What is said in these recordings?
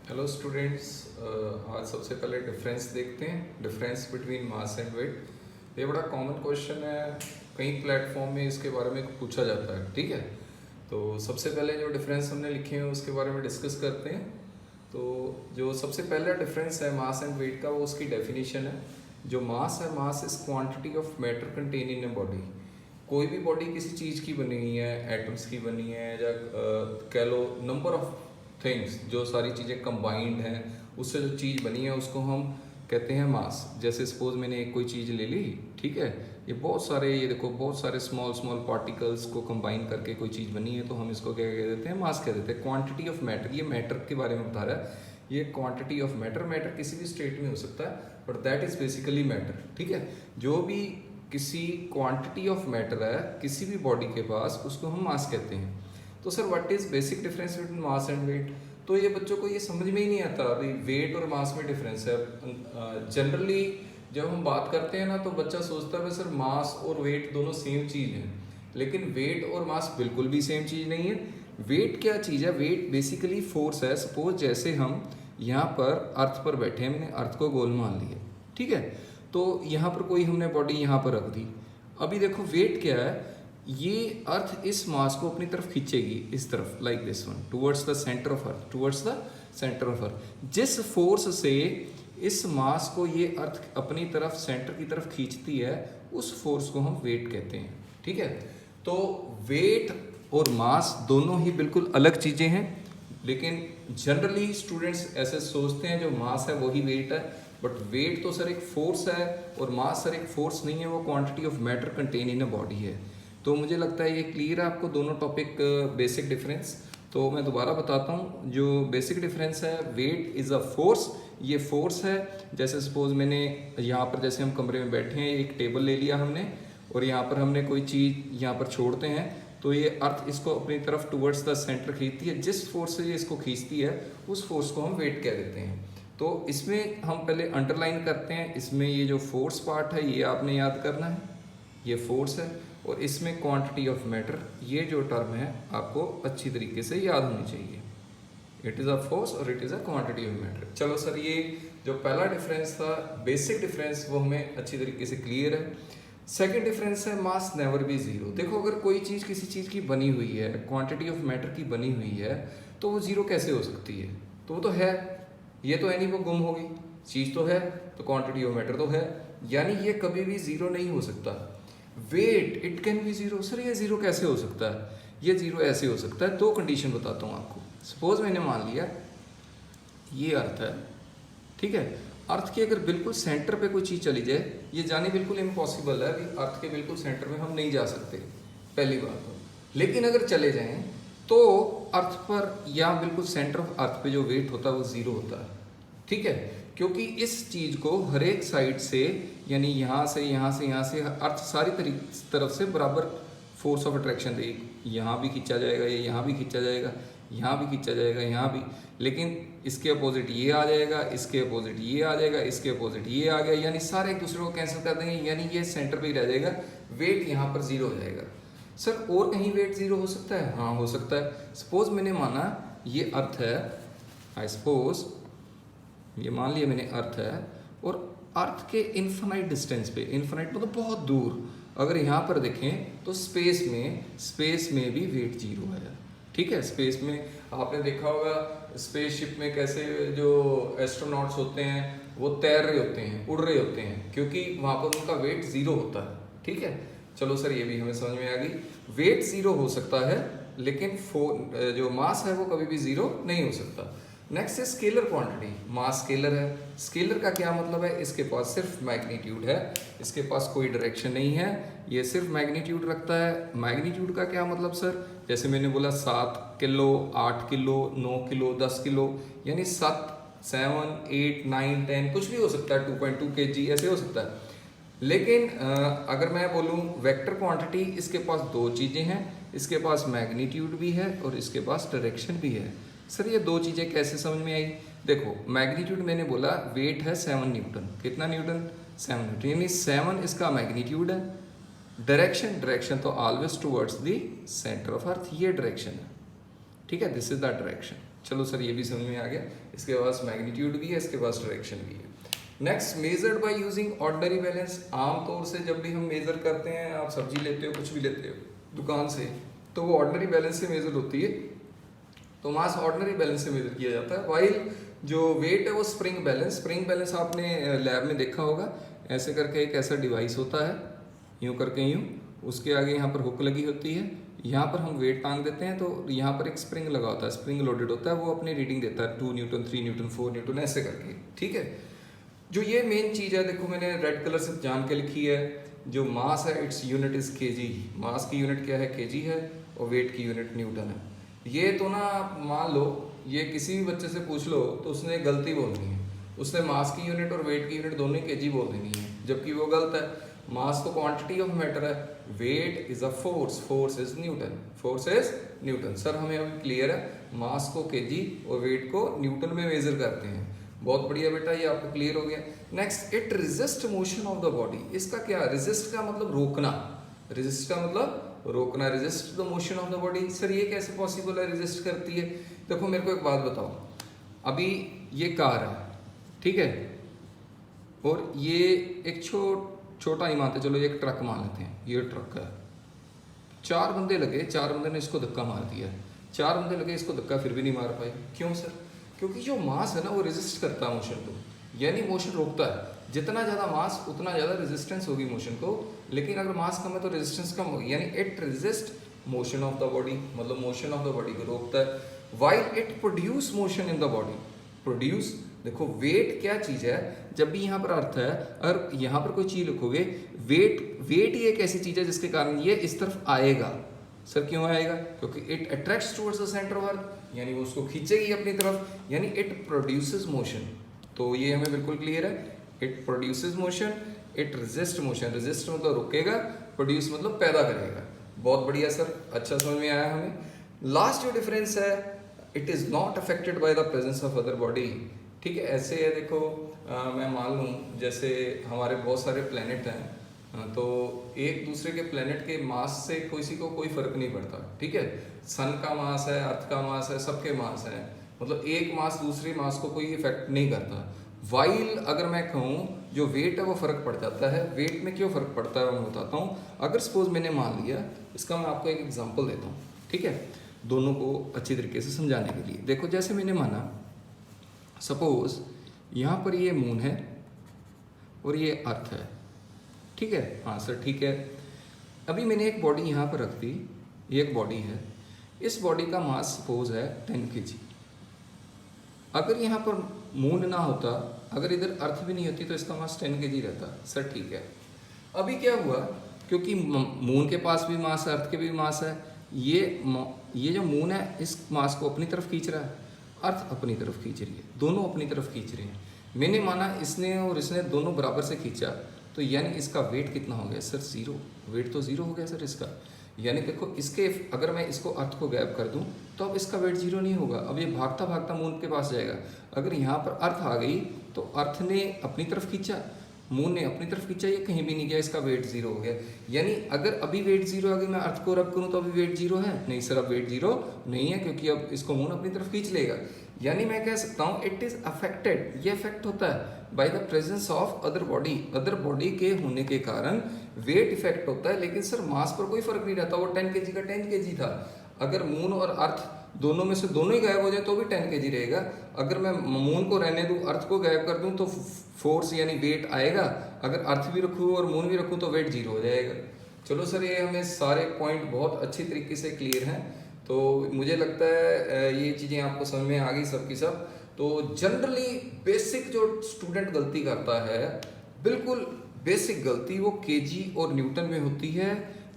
Hello students, आज सबसे पहले डिफरेंस देखते हैं, difference between mass and weight. ये बड़ा कॉमन क्वेश्चन है, कई प्लेटफॉर्म में इसके बारे में पूछा जाता है। ठीक है, तो सबसे पहले जो डिफरेंस हमने लिखे हैं उसके बारे में डिस्कस करते हैं। तो जो सबसे पहला डिफरेंस है मास एंड वेट का, वो उसकी डेफिनेशन है। जो मास है, mass is quantity of matter contain in a body. कोई भी बॉडी किसी चीज़ की बनी हुई है, एटम्स की बनी है, या कह लो नंबर ऑफ थिंग्स, जो सारी चीज़ें कंबाइंड हैं, उससे जो चीज़ बनी है उसको हम कहते हैं मास। जैसे सपोज मैंने एक कोई चीज़ ले ली, ठीक है, ये बहुत सारे, ये देखो बहुत सारे स्मॉल स्मॉल पार्टिकल्स को कंबाइन करके कोई चीज़ बनी है, तो हम इसको क्या कह देते हैं, मास कह देते हैं। क्वांटिटी ऑफ मैटर, ये मैटर के बारे में बता रहा है, ये क्वांटिटी ऑफ मैटर। मैटर किसी भी स्टेट में हो सकता है, but that is basically matter. ठीक है, जो भी किसी क्वांटिटी ऑफ मैटर है किसी भी बॉडी के पास, उसको हम मास कहते हैं। तो sir what is basic difference between mass and weight? तो ये बच्चों को ये समझ में ही नहीं आता अभी वेट और मास में डिफरेंस है। जनरली जब हम बात करते हैं ना, तो बच्चा सोचता है सर मास और वेट दोनों सेम चीज़ है, लेकिन वेट और मास बिल्कुल भी सेम चीज़ नहीं है। वेट क्या चीज़ है? वेट बेसिकली फोर्स है। सपोज जैसे हम यहाँ पर अर्थ पर बैठे हैं, मैंने अर्थ को गोल मान लिया, ठीक है, तो यहाँ पर कोई हमने बॉडी यहाँ पर रख दी। अभी देखो वेट क्या है, ये अर्थ इस मास को अपनी तरफ खींचेगी, इस तरफ, like this one, towards the centre of earth, towards the centre of earth. जिस फोर्स से इस मास को ये अर्थ अपनी तरफ सेंटर की तरफ खींचती है, उस फोर्स को हम वेट कहते हैं। ठीक है, तो वेट और मास दोनों ही बिल्कुल अलग चीज़ें हैं, लेकिन जनरली स्टूडेंट्स ऐसे सोचते हैं जो मास है वही वेट है, बट वेट तो सर एक फोर्स है और मास सर एक फोर्स नहीं है, वो quantity of matter contain in a body है। तो मुझे लगता है ये क्लियर है आपको दोनों टॉपिक, बेसिक डिफरेंस। तो मैं दोबारा बताता हूँ, जो बेसिक डिफरेंस है, वेट इज़ अ फोर्स, ये फोर्स है। जैसे सपोज मैंने यहाँ पर, जैसे हम कमरे में बैठे हैं, एक टेबल ले लिया हमने, और यहाँ पर हमने कोई चीज़ यहाँ पर छोड़ते हैं, तो ये अर्थ इसको अपनी तरफ टुवर्ड्स द सेंटर खींचती है। जिस फोर्स से ये इसको खींचती है, उस फोर्स को हम वेट कह देते हैं। तो इसमें हम पहले अंडरलाइन करते हैं, इसमें ये जो फोर्स पार्ट है ये आपने याद करना है, ये फोर्स है, और इसमें क्वांटिटी ऑफ मैटर, ये जो टर्म है आपको अच्छी तरीके से याद होनी चाहिए। इट इज़ अ फोर्स और it is a quantity of matter. चलो सर, ये जो पहला डिफरेंस था, बेसिक डिफरेंस, वो हमें अच्छी तरीके से क्लियर है। सेकेंड डिफरेंस है मास नेवर बी जीरो। देखो, अगर कोई चीज़ किसी चीज़ की बनी हुई है, क्वांटिटी ऑफ मैटर की बनी हुई है, तो वो जीरो कैसे हो सकती है? तो वो तो है, ये तो है नहीं वो गुम होगी, चीज़ तो है, तो क्वांटिटी ऑफ मैटर तो है, यानी ये कभी भी जीरो नहीं हो सकता। Weight it can be zero. Sir ये जीरो कैसे हो सकता है? ये जीरो ऐसे हो सकता है, दो कंडीशन बताता हूँ आपको। सपोज मैंने मान लिया ये अर्थ है, ठीक है, अर्थ के अगर बिल्कुल सेंटर पे कोई चीज़ चली जाए, ये जानी बिल्कुल इम्पॉसिबल है, अभी अर्थ के बिल्कुल सेंटर में हम नहीं जा सकते, पहली बात तो। लेकिन अगर चले जाएं तो अर्थ पर या बिल्कुल सेंटर ऑफ अर्थ पे जो वेट होता है वो जीरो होता है। ठीक है, क्योंकि इस चीज़ को हर एक साइड से, यानी यहाँ से यहाँ से यहाँ से, अर्थ सारी तरफ से बराबर फोर्स ऑफ अट्रैक्शन देगी। यहाँ भी खींचा जाएगा, ये यहाँ भी खींचा जाएगा, यहाँ भी खींचा जाएगा, यहाँ भी, लेकिन इसके अपोजिट ये आ जाएगा, इसके अपोजिट ये आ जाएगा, इसके अपोजिट ये आ गया, यानी सारे एक दूसरे को कैंसिल कर देंगे, यानी ये सेंटर पे ही रह जाएगा, वेट यहाँ पर जीरो हो जाएगा। सर और कहीं वेट जीरो हो सकता है? हाँ हो सकता है। सपोज मैंने माना ये अर्थ है, आई सपोज ये मान लिया मैंने अर्थ है, और अर्थ के इन्फिनाइट डिस्टेंस पे, इन्फिनाइट मतलब बहुत दूर, अगर यहाँ पर देखें तो स्पेस में भी वेट जीरो है। ठीक है, स्पेस में आपने देखा होगा स्पेसशिप में कैसे जो एस्ट्रोनॉट्स होते हैं वो तैर रहे होते हैं, उड़ रहे होते हैं, क्योंकि वहाँ पर उनका वेट जीरो होता है। ठीक है, चलो सर ये भी हमें समझ में आ गई, वेट जीरो हो सकता है, लेकिन जो मास है वो कभी भी जीरो नहीं हो सकता। नेक्स्ट है स्केलर क्वांटिटी। मास स्केलर है। स्केलर का क्या मतलब है? इसके पास सिर्फ मैग्नीट्यूड है, इसके पास कोई डायरेक्शन नहीं है, ये सिर्फ मैग्नीट्यूड रखता है। मैग्नीट्यूड का क्या मतलब सर? जैसे मैंने बोला 7 किलो, 8 किलो, 9 किलो, 10 किलो, यानी 7, 7, 8, 9, 10 कुछ भी हो सकता है, 2.2 kg ऐसे हो सकता है। लेकिन अगर मैं बोलूँ वेक्टर क्वांटिटी, इसके पास दो चीज़ें हैं, इसके पास मैग्नीट्यूड भी है और इसके पास डायरेक्शन भी है। सर ये दो चीज़ें कैसे समझ में आई? देखो, मैग्नीट्यूड मैंने बोला वेट है 7 न्यूटन, कितना न्यूटन? 7 न्यूटन, यानी 7 इसका मैग्नीट्यूड है। डायरेक्शन तो always towards the centre of earth, ये डायरेक्शन है। ठीक है, दिस इज द डायरेक्शन। चलो सर ये भी समझ में आ गया। इसके पास मैग्नीट्यूड भी है, इसके पास डायरेक्शन भी है। Next, measured by using ordinary balance. आमतौर से जब भी हम मेजर करते हैं, आप सब्जी लेते हो, कुछ भी लेते हो दुकान से, तो वो ऑर्डिनरी बैलेंस से मेजर होती है। तो मास ऑर्डिनरी बैलेंस से मेजर किया जाता है, वाइल जो वेट है वो स्प्रिंग बैलेंस। स्प्रिंग बैलेंस आपने लैब में देखा होगा, ऐसे करके एक ऐसा डिवाइस होता है, यूँ करके यूँ, उसके आगे यहाँ पर हुक लगी होती है, यहाँ पर हम वेट टांग देते हैं, तो यहाँ पर एक स्प्रिंग लगा होता है, स्प्रिंग लोडेड होता है, वो अपनी रीडिंग देता है 2 न्यूटन, 3 न्यूटन, 4 न्यूटन, ऐसे करके। ठीक है, जो ये मेन चीज़ है, देखो मैंने रेड कलर से जान के लिखी है, जो मास है इट्स यूनिट इज़ केजी। मास की यूनिट क्या है? केजी है, और वेट की यूनिट न्यूटन है। ये तो ना मान लो, ये किसी भी बच्चे से पूछ लो तो उसने गलती बोलनी है, उसने मास की यूनिट और वेट की यूनिट दोनों ही केजी बोल देनी है, जबकि वो गलत है। मास तो क्वांटिटी ऑफ मैटर है, weight is a force, force is newton, force is newton. Sir हमें अभी क्लियर है, मास को केजी और वेट को न्यूटन में मेजर करते हैं। बहुत बढ़िया बेटा, ये आपको क्लियर हो गया। Next, it resist motion of the body. इसका क्या, रेजिस्ट का मतलब रोकना, रेजिस्ट का मतलब रोकना, resist the motion of the body. Sir ये कैसे पॉसिबल है, रेजिस्ट करती है? देखो मेरे को एक बात बताओ, अभी ये कार है, ठीक है, और ये एक छोटा ही मानते चलो, एक ट्रक मान लेते हैं, ये ट्रक है, 4 बंदे लगे, 4 बंदे ने इसको धक्का मार दिया, 4 बंदे लगे इसको धक्का, फिर भी नहीं मार पाए। क्यों सर? क्योंकि जो मास है ना वो रेजिस्ट करता है मोशन को, यानी मोशन रोकता है। जितना ज़्यादा मास उतना ज़्यादा रेजिस्टेंस होगी मोशन को, लेकिन अगर मास कम है तो रेजिस्टेंस कम होगी, यानी it resist motion of the body, मतलब मोशन ऑफ द बॉडी को रोकता है। While it produce motion in the body. Produce, देखो वेट क्या चीज़ है, जब भी यहाँ पर अर्थ है, और यहाँ पर कोई चीज़ लिखोगे, वेट ही एक ऐसी चीज़ है जिसके कारण ये इस तरफ आएगा। सर क्यों आएगा? क्योंकि it attracts towards the centre of earth, यानी वो उसको खींचेगी अपनी तरफ, यानी इट प्रोड्यूसेस मोशन। तो ये हमें बिल्कुल क्लियर है, it produces motion, it resist motion. Resist मतलब रुकेगा, प्रोड्यूस मतलब पैदा करेगा। बहुत बढ़िया सर, अच्छा समझ में आया हमें। लास्ट जो डिफरेंस है, it is not affected by the presence of other body. ठीक है, ऐसे है, देखो मैं मान लूँ जैसे हमारे बहुत सारे प्लैनेट हैं, तो एक दूसरे के प्लैनेट के मास से किसी को कोई फर्क नहीं पड़ता। ठीक है, सन का मास है, अर्थ का मास है, सबके मास है, मतलब एक मास दूसरे मास को कोई इफेक्ट नहीं करता। वाइल अगर मैं कहूँ जो वेट है वो फर्क पड़ जाता है। वेट में क्यों फर्क पड़ता है मैं बताता हूँ। अगर सपोज मैंने मान लिया, इसका मैं आपको एक एग्जांपल देता हूँ, ठीक है, दोनों को अच्छी तरीके से समझाने के लिए। देखो जैसे मैंने माना, सपोज यहाँ पर ये मून है और ये अर्थ है, ठीक है, हाँ सर ठीक है। अभी मैंने एक बॉडी यहाँ पर रख दी, ये एक बॉडी है, इस बॉडी का मास सपोज है 10 kg। अगर यहाँ पर मून ना होता, अगर इधर अर्थ भी नहीं होती, तो इसका मास 10 kg रहता। सर ठीक है, अभी क्या हुआ, क्योंकि मून के पास भी मास है, अर्थ के भी मास है, ये जो मून है इस मास को अपनी तरफ खींच रहा है, अर्थ अपनी तरफ खींच रही है, दोनों अपनी तरफ खींच रहे हैं। मैंने माना इसने और इसने दोनों बराबर से खींचा, तो यानी इसका वेट कितना हो गया सर? 0। वेट तो 0 हो गया सर इसका। यानी देखो इसके, अगर मैं इसको अर्थ को गैप कर दूं तो अब इसका वेट 0 नहीं होगा, अब ये भागता भागता मून के पास जाएगा। अगर यहाँ पर अर्थ आ गई तो अर्थ ने अपनी तरफ खींचा, मून ने अपनी तरफ खींचा, ये कहीं भी नहीं गया, इसका वेट 0 हो गया। यानी अगर अभी वेट 0 आ गई, मैं अर्थ को रब करूँ तो अभी वेट 0 है? नहीं सर, अब वेट 0 नहीं है, क्योंकि अब इसको मून अपनी तरफ खींच लेगा। यानी मैं कह सकता हूँ इट इज़ अफेक्टेड, ये अफेक्ट होता है by the presence of other body. Other body के होने के कारण वेट इफेक्ट होता है, लेकिन सर मास पर कोई फर्क नहीं रहता। वो 10 kg का 10 kg था। अगर मून और अर्थ दोनों में से दोनों ही गायब हो जाए तो भी 10 kg रहेगा। अगर मैं मून को रहने दूं, अर्थ को गायब कर दूं, तो फोर्स यानी वेट आएगा। अगर अर्थ भी रखूँ और मून भी रखूँ तो वेट 0 हो जाएगा। चलो सर, ये हमें सारे पॉइंट बहुत अच्छी तरीके से क्लियर हैं, तो मुझे लगता है ये चीज़ें आपको समझ में आ गई सब की सब। तो जनरली बेसिक जो स्टूडेंट गलती करता है, बिल्कुल बेसिक गलती, वो केजी और न्यूटन में होती है।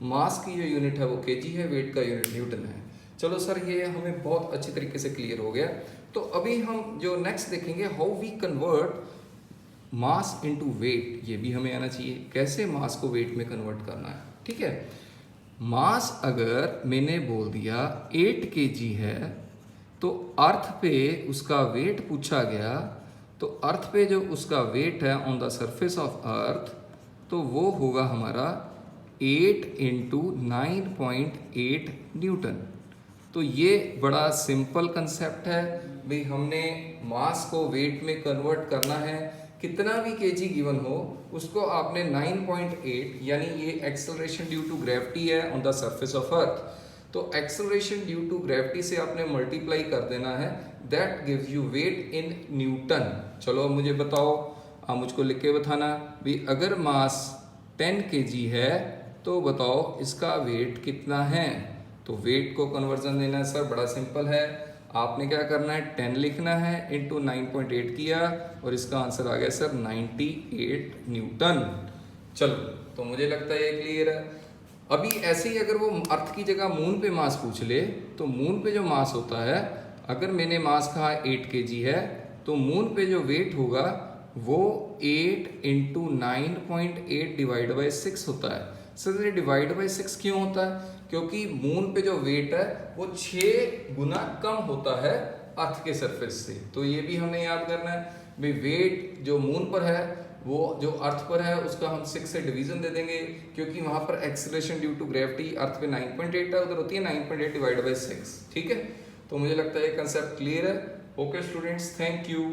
मास की जो यूनिट है वो केजी है, वेट का यूनिट न्यूटन है। चलो सर, ये हमें बहुत अच्छी तरीके से क्लियर हो गया। तो अभी हम जो नेक्स्ट देखेंगे, how we convert mass into weight. ये भी हमें आना चाहिए, कैसे मास को वेट में कन्वर्ट करना है। ठीक है, मास अगर मैंने बोल दिया 8 kg है, तो अर्थ पे उसका वेट पूछा गया, तो अर्थ पे जो उसका वेट है on the surface of earth, तो वो होगा हमारा 8 × 9.8 न्यूटन। तो ये बड़ा सिंपल कंसेप्ट है भाई, हमने मास को वेट में कन्वर्ट करना है, कितना भी केजी गिवन हो उसको आपने 9.8 यानी ये एक्सेलरेशन ड्यू टू ग्रेविटी है on the surface of earth, तो एक्सेलरेशन ड्यू टू ग्रेविटी से आपने मल्टीप्लाई कर देना है, that gives you weight in newton. चलो अब मुझे बताओ, आप मुझको लिख के बताना भी, अगर मास 10 kg है तो बताओ इसका वेट कितना है। तो वेट को कन्वर्जन देना है सर, बड़ा सिंपल है, आपने क्या करना है 10 लिखना है इंटू 9.8 किया और इसका आंसर आ गया सर 98 न्यूटन। चलो तो मुझे लगता है ये क्लियर है। अभी ऐसे ही अगर वो अर्थ की जगह मून पे मास पूछ ले, तो मून पे जो मास होता है, अगर मैंने मास कहा 8 kg है, तो मून पे जो वेट होगा वो 8 इंटू 9.8 डिवाइड बाई 6 होता है। सर ये डिवाइड बाई 6 क्यों होता है? क्योंकि मून पे जो वेट है वो 6 गुना कम होता है अर्थ के सरफेस से। तो ये भी हमें याद करना है भाई, वेट जो मून पर है वो जो अर्थ पर है उसका हम 6 से डिवीजन दे देंगे, क्योंकि वहां पर एक्सेलरेशन ड्यू टू ग्रेविटी अर्थ पे 9.8 है, उधर होती है 9.8 डिवाइड बाई 6। ठीक है, तो मुझे लगता है ये कंसेप्ट क्लियर है। Okay students, thank you.